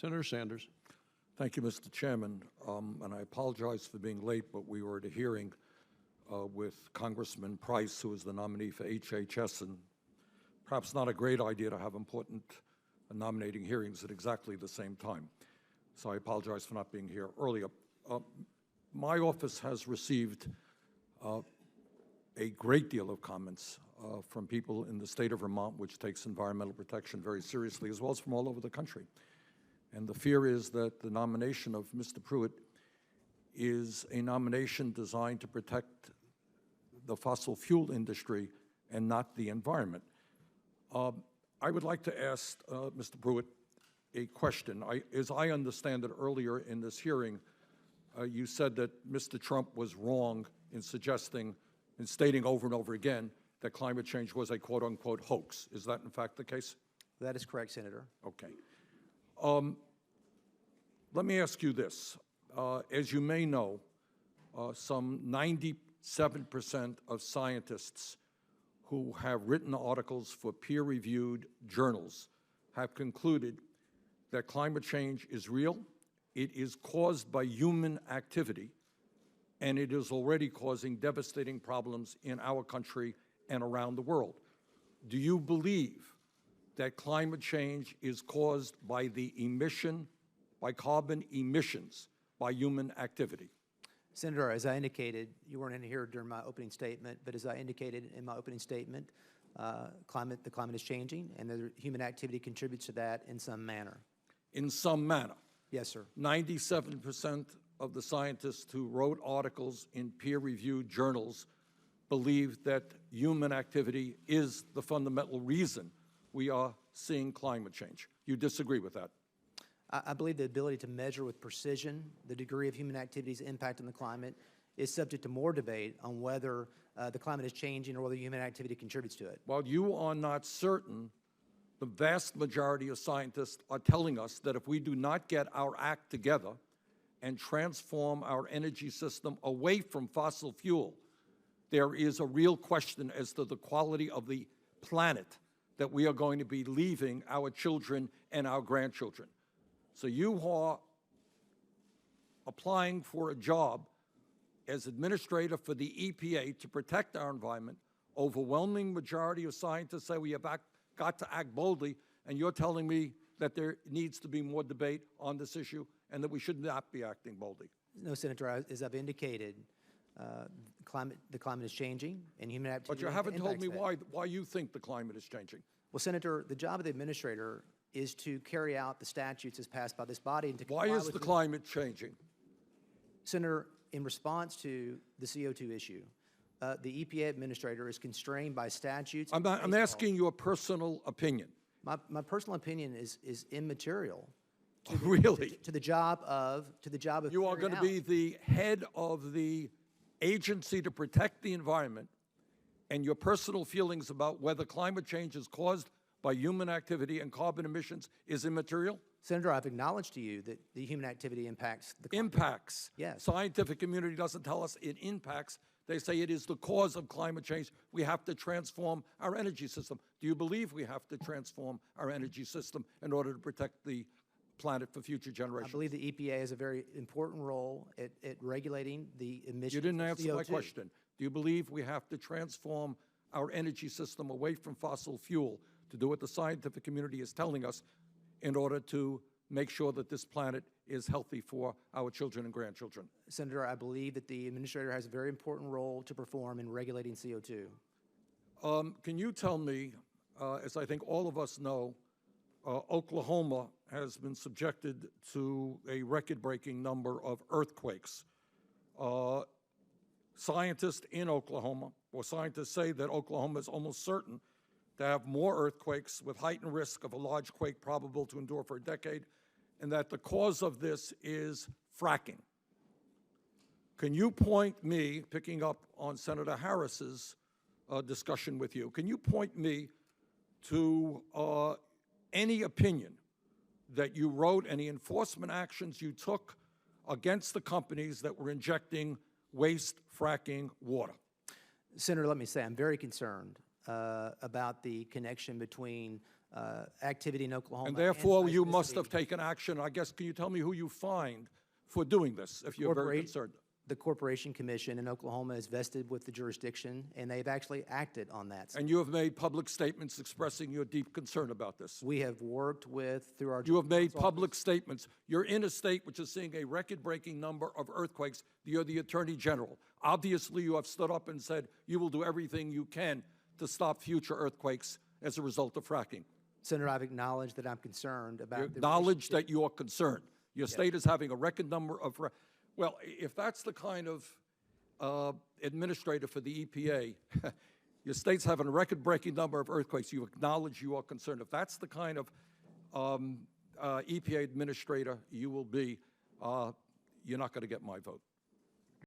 Senator Sanders. Thank you, Mr. Chairman. And I apologize for being late, but we were at a hearing with Congressman Price, who is the nominee for HHS, and perhaps not a great idea to have important nominating hearings at exactly the same time. So I apologize for not being here earlier. My office has received a great deal of comments from people in the state of Vermont, which takes environmental protection very seriously, as well as from all over the country. And the fear is that the nomination of Mr. Pruitt is a nomination designed to protect the fossil fuel industry and not the environment. I would like to ask Mr. Pruitt a question. As I understand it, earlier in this hearing, you said that Mr. Trump was wrong in suggesting and stating over and over again that climate change was a quote-unquote hoax. Is that in fact the case? That is correct, Senator. Okay. Let me ask you this. As you may know, some 97% of scientists who have written articles for peer-reviewed journals have concluded that climate change is real, it is caused by human activity, and it is already causing devastating problems in our country and around the world. Do you believe that climate change is caused by the emission, by carbon emissions, by human activity? Senator, as I indicated, you weren't in here during my opening statement, but as I indicated in my opening statement, the climate is changing, and the human activity contributes to that in some manner. In some manner? Yes, sir. 97% of the scientists who wrote articles in peer-reviewed journals believe that human activity is the fundamental reason we are seeing climate change. You disagree with that? I believe the ability to measure with precision the degree of human activity's impact on the climate is subject to more debate on whether the climate is changing or whether human activity contributes to it. While you are not certain, the vast majority of scientists are telling us that if we do not get our act together and transform our energy system away from fossil fuel, there is a real question as to the quality of the planet that we are going to be leaving our children and our grandchildren. So you are applying for a job as administrator for the EPA to protect our environment. Overwhelming majority of scientists say we have got to act boldly, and you're telling me that there needs to be more debate on this issue and that we should not be acting boldly. No, Senator, as I've indicated, the climate is changing and human activity. But you haven't told me that. why you think the climate is changing. Well, Senator, the job of the administrator is to carry out the statutes as passed by this body and to Why is the climate changing? Senator, in response to the CO2 issue, the EPA administrator is constrained by statutes. I'm asking your personal opinion. My personal opinion is immaterial. Really? To the job of you are going to be the head of the agency to protect the environment, and your personal feelings about whether climate change is caused by human activity and carbon emissions is immaterial? Senator, I've acknowledged to you that the human activity impacts the climate. Impacts. Yes. Scientific community doesn't tell us it impacts. They say it is the cause of climate change. We have to transform our energy system. Do you believe we have to transform our energy system in order to protect the planet for future generations? I believe the EPA has a very important role at regulating the emissions. You didn't answer CO2. my question. Do you believe we have to transform our energy system away from fossil fuel to do what the scientific community is telling us in order to make sure that this planet is healthy for our children and grandchildren? Senator, I believe that the administrator has a very important role to perform in regulating CO2. Can you tell me, as I think all of us know, Oklahoma has been subjected to a record-breaking number of earthquakes. Scientists in Oklahoma, or scientists say that Oklahoma is almost certain to have more earthquakes with heightened risk of a large quake probable to endure for a decade, and that the cause of this is fracking. Can you point me, picking up on Senator Harris's discussion with you, can you point me to any opinion that you wrote, any enforcement actions you took against the companies that were injecting waste fracking water? Senator, let me say I'm very concerned about the connection between activity in Oklahoma. And therefore, you seismicity. must have taken action. I guess, can you tell me who you fined for doing this, if you're very concerned? The Corporation Commission in Oklahoma is vested with the jurisdiction, and they've actually acted on that. And you have made public statements expressing your deep concern about this. We have worked through our... You have made public statements. You're in a state which is seeing a record-breaking number of earthquakes. You're the Attorney General. Obviously, you have stood up and said you will do everything you can to stop future earthquakes as a result of fracking. Senator, I've acknowledged that I'm concerned about... You acknowledge that you are concerned. Your state is having a record number of... Well, if that's the kind of administrator for the EPA, your state's having a record-breaking number of earthquakes, you acknowledge you are concerned. If that's the kind of EPA administrator you will be, you're not going to get my vote.